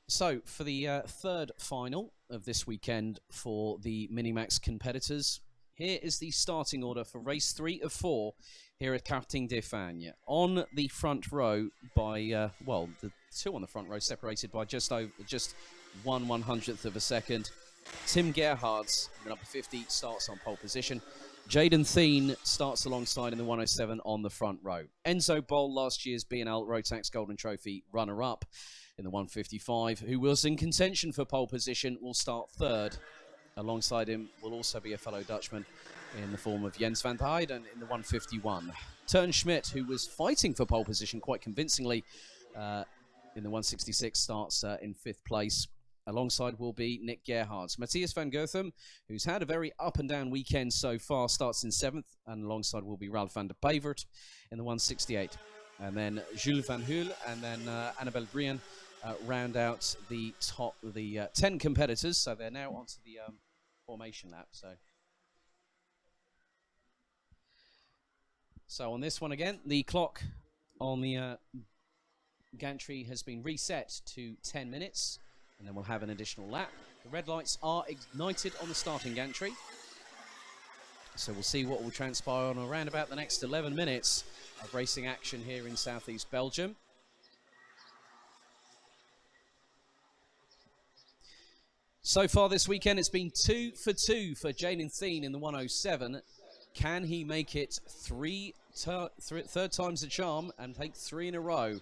So, for the third final of this weekend for the Minimax competitors, here is the starting order for race 3 of 4 here at Karting d'Espagne. On the front row by, well, the two on the front row separated by just 1/100th of a second. Tim Gerhards, the number 50, starts on pole position. Jaden Thien starts alongside in the 107 on the front row. Enzo Boll, last year's BNL Rotax Golden Trophy runner-up in the 155, who was in contention for pole position, will start third. Alongside him will also be a fellow Dutchman in the form of Jens van der Heijden in the 151. Teun Schmidt, who was fighting for pole position quite convincingly in the 166, starts in 5th place. Alongside will be Nick Gerhards. Matthias van Goethem, who's had a very up-and-down weekend so far, starts in 7th, and alongside will be Ralph van der Pevert in the 168. And then Jules van Hul and then Annabelle Brian round out the top of the 10 competitors. So they're now onto the formation lap. So on this one again, the clock on the gantry has been reset to 10 minutes. And then we'll have an additional lap. The red lights are ignited on the starting gantry. So we'll see what will transpire on around about the next 11 minutes of racing action here in southeast Belgium. So far this weekend, it's been 2 for 2 for Jaden Thien in the 107. Can he make it third time's the charm and take 3 in a row?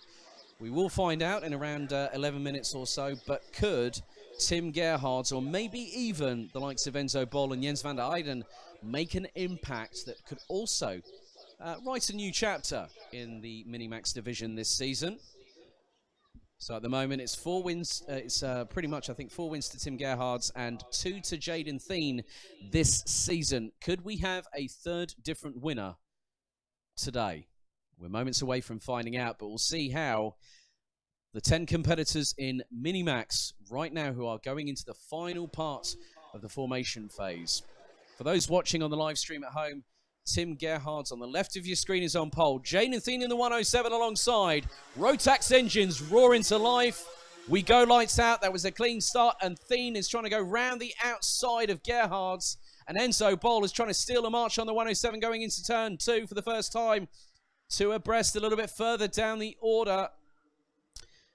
We will find out in around 11 minutes or so, but could Tim Gerhards, or maybe even the likes of Enzo Boll and Jens van der Heijden, make an impact that could also write a new chapter in the Minimax division this season? So at the moment, it's 4 wins. It's pretty much, I think, 4 wins to Tim Gerhards and 2 to Jaden Thien this season. Could we have a third different winner today? We're moments away from finding out, but we'll see how the 10 competitors in Minimax right now who are going into the final part of the formation phase. For those watching on the live stream at home, Tim Gerhards on the left of your screen is on pole. Jaden Thien in the 107 alongside. Rotax engines roar into life. We go lights out. That was a clean start, and Thien is trying to go round the outside of Gerhards. And Enzo Boll is trying to steal a march on the 107 going into turn 2 for the first time. 2 abreast a little bit further down the order.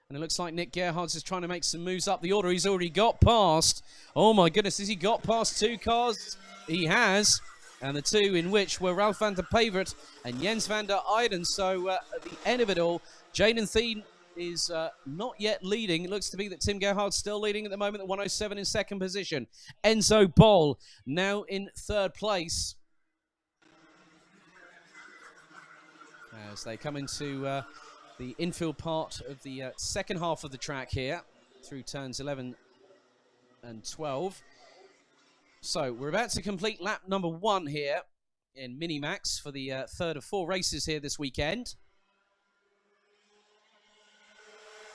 And it looks like Nick Gerhards is trying to make some moves up the order. He's already got past. Oh my goodness, has he got past 2 cars? He has. And the 2 in which were Ralph van der Pevert and Jens van der Heijden. So at the end of it all, Jaden Thien is not yet leading. It looks to be that Tim Gerhard's still leading at the moment at 107 in 2nd position. Enzo Boll now in 3rd place. As they come into the infield part of the second half of the track here through turns 11 and 12. So we're about to complete lap number 1 here in Minimax for the third of 4 races here this weekend.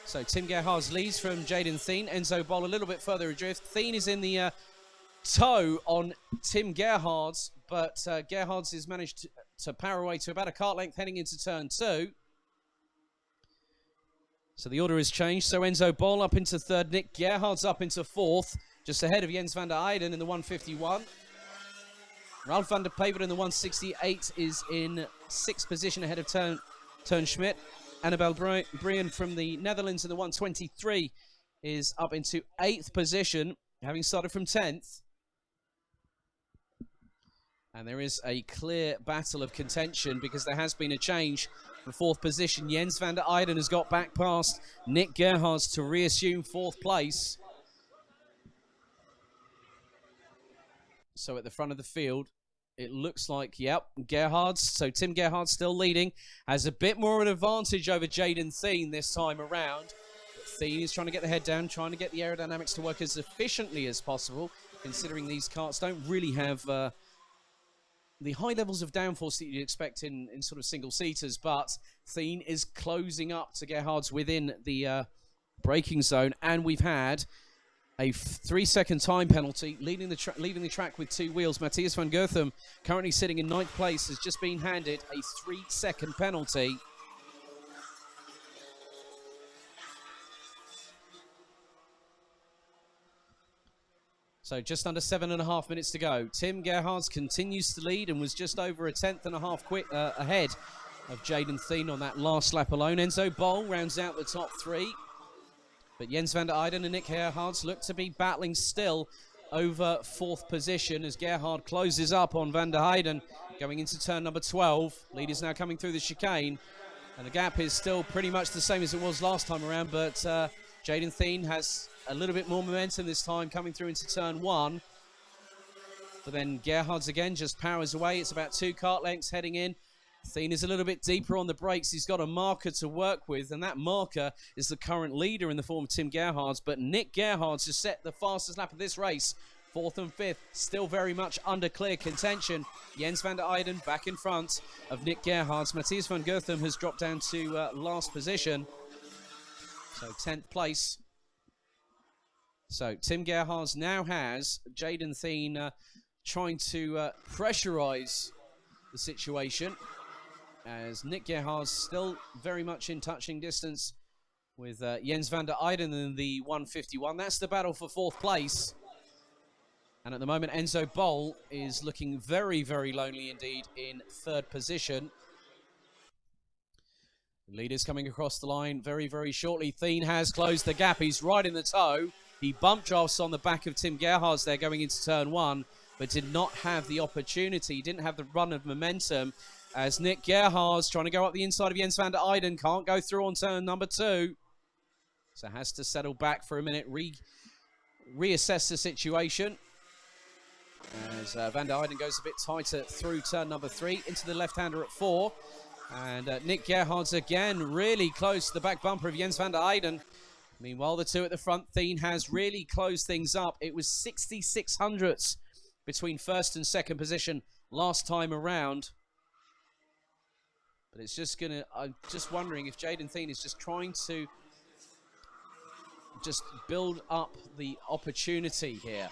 So Tim Gerhards leads from Jaden Thien. Enzo Boll a little bit further adrift. Thien is in the toe on Tim Gerhards, but Gerhards has managed to power away to about a kart length heading into turn 2. So the order has changed. So Enzo Boll up into 3rd, Nick Gerhards up into 4th, just ahead of Jens van der Heijden in the 151. Ralph van der Pevert in the 168 is in 6th position ahead of Teun Schmidt. Annabelle Brian from the Netherlands in the 123 is up into 8th position, having started from 10th. And there is a clear battle of contention because there has been a change for 4th position. Jens van der Heijden has got back past Nick Gerhards to reassume 4th place. So at the front of the field, it looks like, yep, Gerhards. So Tim Gerhards still leading. Has a bit more of an advantage over Jaden Thien this time around. But Thien is trying to get the head down, trying to get the aerodynamics to work as efficiently as possible, considering these karts don't really have the high levels of downforce that you'd expect in sort of single-seaters, but Thien is closing up to Gerhards within the braking zone, and we've had a 3-second time penalty, leaving the track with 2 wheels. Matthias van Goethem, currently sitting in 9th place, has just been handed a 3-second penalty. So just under 7.5 minutes to go. Tim Gerhards continues to lead and was just over a 1/10.5 ahead of Jaden Thien on that last lap alone. Enzo Bol rounds out the top three. But Jens van der Eyden and Nick Gerhards look to be battling still over fourth position as Gerhard closes up on van der Eyden going into turn number 12. Lead is now coming through the chicane. And the gap is still pretty much the same as it was last time around, but Jaden Thien has a little bit more momentum this time coming through into turn 1. But then Gerhards again just powers away. It's about 2 kart lengths heading in. Thien is a little bit deeper on the brakes. He's got a marker to work with, and that marker is the current leader in the form of Tim Gerhards. But Nick Gerhards has set the fastest lap of this race. 4th and 5th, still very much under clear contention. Jens van der Eyden back in front of Nick Gerhards. Matthias van Goetham has dropped down to last position. So 10th place. So Tim Gerhards now has Jaden Thien trying to pressurize the situation, as Nick Gerhards still very much in touching distance with Jens van der Eyden in the 151. That's the battle for 4th place. And at the moment, Enzo Bol is looking very, very lonely indeed in 3rd position. The leader's coming across the line very, very shortly. Thien has closed the gap. He's right in the toe. He bump drafts on the back of Tim Gerhards there going into turn 1, but did not have the opportunity. He didn't have the run of momentum, as Nick Gerhards trying to go up the inside of Jens van der Eyden. Can't go through on turn number 2. So has to settle back for a minute, reassess the situation. As van der Eyden goes a bit tighter through turn number 3 into the left-hander at 4. And Nick Gerhards again really close to the back bumper of Jens van der Eyden. Meanwhile, the 2 at the front, Thien has really closed things up. It was 66 hundredths between 1st and 2nd position last time around. But it's just going to... I'm just wondering if Jaden Thien is just trying to just build up the opportunity here.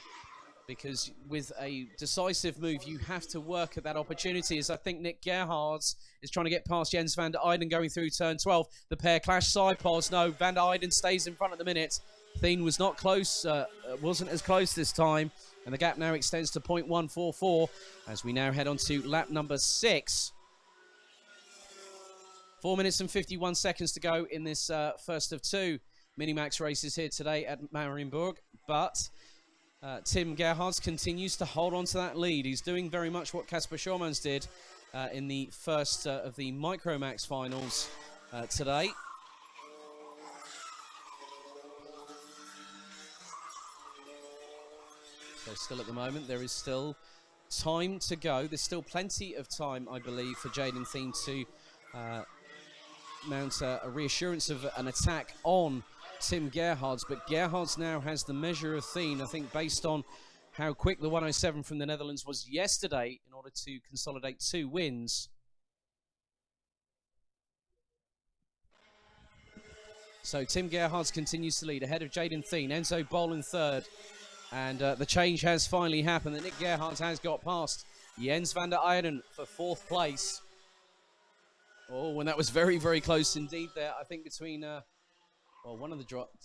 Because with a decisive move, you have to work at that opportunity, as I think Nick Gerhards is trying to get past Jens van der Eyden going through turn 12. The pair clash side pods. No, van der Eyden stays in front at the minute. Thien was not close, wasn't as close this time. And the gap now extends to 0.144 as we now head on to lap number 6. 4 minutes and 51 seconds to go in this first of 2 Minimax races here today at Mariembourg. But Tim Gerhards continues to hold on to that lead. He's doing very much what Casper Schormans did in the first of the Micromax finals today. So still at the moment, there is still time to go. There's still plenty of time, I believe, for Jaden Thien to mount a reassurance of an attack on Tim Gerhards, but Gerhards now has the measure of Thien, I think, based on how quick the 107 from the Netherlands was yesterday in order to consolidate 2 wins. So Tim Gerhards continues to lead ahead of Jaden Thien. Enzo Bol in 3rd. And the change has finally happened. That Nick Gerhards has got past Jens van der Eyden for 4th place. Oh, and that was very, very close indeed there, I think, between... well,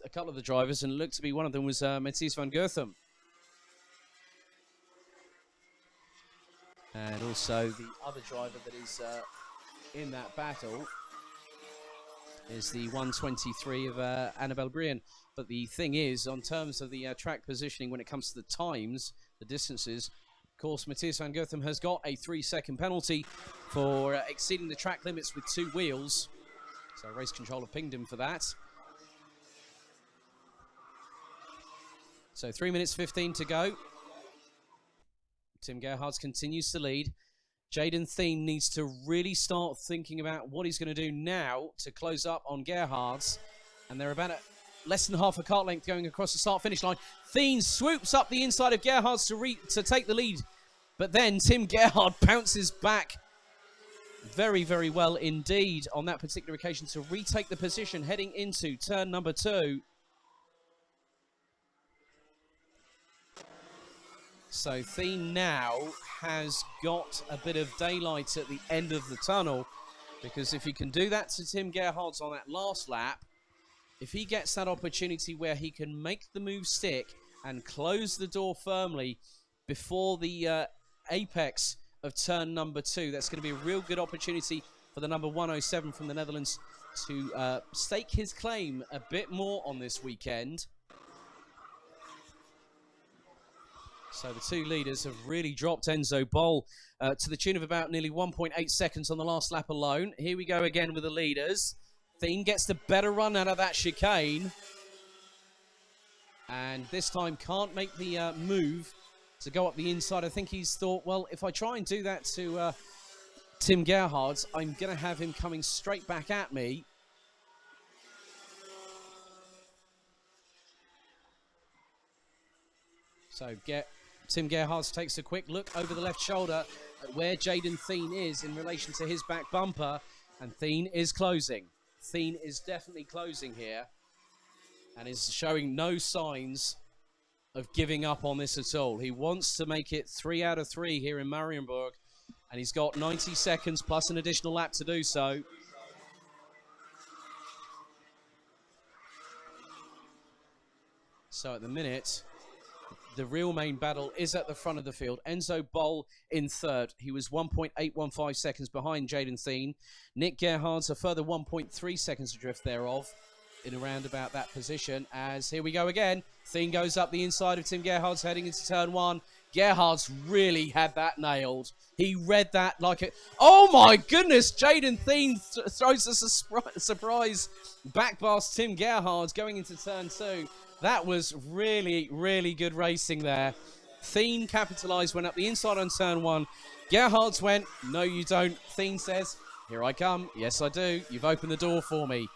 a couple of the drivers, and it looked to be one of them was Matthias van Goetham. And also the other driver that is in that battle is the 123 of Annabelle Brian. But the thing is, on terms of the track positioning, when it comes to the times, the distances, of course, Matthias van Goetham has got a 3-second penalty for exceeding the track limits with 2 wheels. So race control have pinged him for that. So 3 minutes 15 to go. Tim Gerhards continues to lead. Jaden Thien needs to really start thinking about what he's going to do now to close up on Gerhards. And they're about less than half a kart length going across the start-finish line. Thien swoops up the inside of Gerhards to take the lead. But then Tim Gerhard bounces back very, very well indeed on that particular occasion to retake the position heading into turn number 2. So Thien now has got a bit of daylight at the end of the tunnel, because if he can do that to Tim Gerhards on that last lap, if he gets that opportunity where he can make the move stick and close the door firmly before the apex of turn number 2. That's going to be a real good opportunity for the number 107 from the Netherlands to stake his claim a bit more on this weekend. So the two leaders have really dropped Enzo Bol to the tune of about nearly 1.8 seconds on the last lap alone. Here we go again with the leaders. Thien gets the better run out of that chicane. And this time can't make the move to go up the inside. I think he's thought, well, if I try and do that to Tim Gerhardt, I'm going to have him coming straight back at me. So Tim Gerhardt takes a quick look over the left shoulder at where Jaden Thien is in relation to his back bumper. And Thien is closing. Thien is definitely closing here and is showing no signs of giving up on this at all. He wants to make it 3 out of 3 here in Mariembourg, and he's got 90 seconds plus an additional lap to do so. So at the minute, the real main battle is at the front of the field. Enzo Bol in third. He was 1.815 seconds behind Jaden Thien. Nick Gerhardt's a further 1.3 seconds adrift thereof in around about that position. As here we go again. Thien goes up the inside of Tim Gerhardt's heading into turn 1. Gerhardt's really had that nailed. He read that like a... Oh my goodness! Jaden Thien throws us a surprise back past Tim Gerhardt going into turn 2. That was really, really good racing there. Thien capitalised, went up the inside on turn 1. Gerhardt's went, no you don't. Thien says, here I come. Yes I do. You've opened the door for me.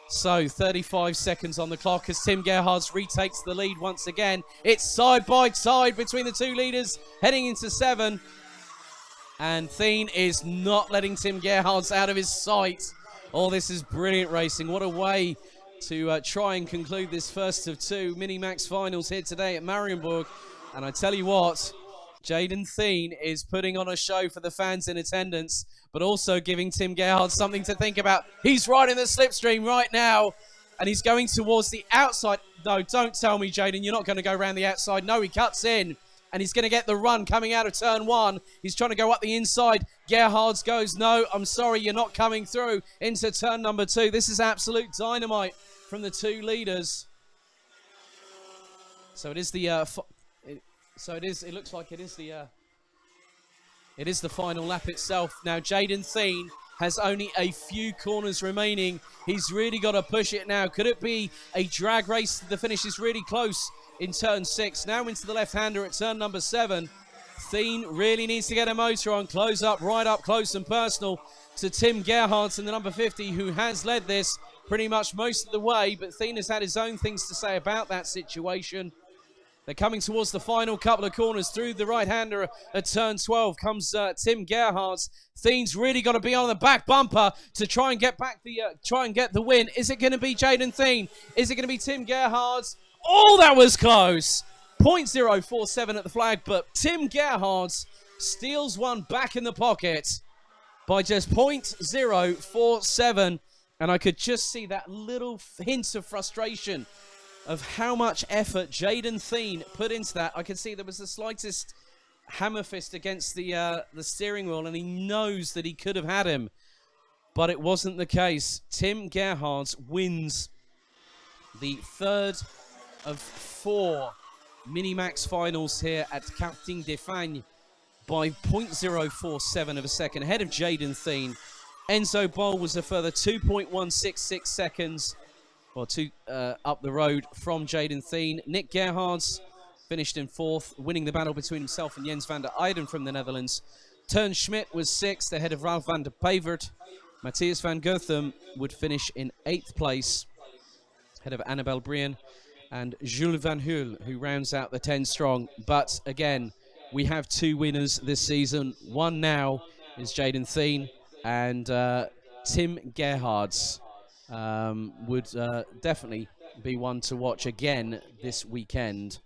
So 35 seconds on the clock as Tim Gerhardt retakes the lead once again. It's side by side between the two leaders heading into 7. And Thien is not letting Tim Gerhardt out of his sight. Oh, this is brilliant racing. What a way to try and conclude this first of 2 Mini-Max finals here today at Mariembourg. And I tell you what, Jaden Thien is putting on a show for the fans in attendance, but also giving Tim Gerhardt something to think about. He's riding the slipstream right now, and he's going towards the outside. No, don't tell me, Jaden, you're not going to go around the outside. No, he cuts in, and he's going to get the run coming out of turn 1. He's trying to go up the inside. Gerhardt goes, no, I'm sorry, you're not coming through into turn number 2. This is absolute dynamite from the two leaders. So it is the it looks like it is the final lap itself. Now Jaden Thien has only a few corners remaining. He's really got to push it now. Could it be a drag race? The finish is really close in turn 6. Now into the left-hander at turn number 7. Thien really needs to get a motor on. Close up, right up close and personal to Tim Gerhardt in the number 50, who has led this pretty much most of the way, but Thien has had his own things to say about that situation. They're coming towards the final couple of corners through the right-hander at turn 12 comes Tim Gerhardt. Thien's really got to be on the back bumper to try and get back the win. Is it going to be Jaden Thien? Is it going to be Tim Gerhardt? Oh, that was close. 0.047 at the flag, but Tim Gerhardt steals one back in the pocket by just 0.047. And I could just see that little hint of frustration of how much effort Jaden Thien put into that. I could see there was the slightest hammer fist against the steering wheel, and he knows that he could have had him, but it wasn't the case. Tim Gerhardt wins the third of 4 Mini-Max finals here at Karting d'Espagne by 0.047 of a second, ahead of Jaden Thien. Enzo Bol was a further 2.166 seconds or 2 up the road from Jaden Thien. Nick Gerhardt finished in 4th, winning the battle between himself and Jens van der Eyden from the Netherlands. Teun Schmidt was 6th, ahead of Ralf van der Pevert. Matthias van Gotham would finish in 8th place, ahead of Annabel Brien and Jules van Hul, who rounds out the 10 strong. But again, we have 2 winners this season. One now is Jaden Thien, and Tim Gerhardt would definitely be one to watch again this weekend.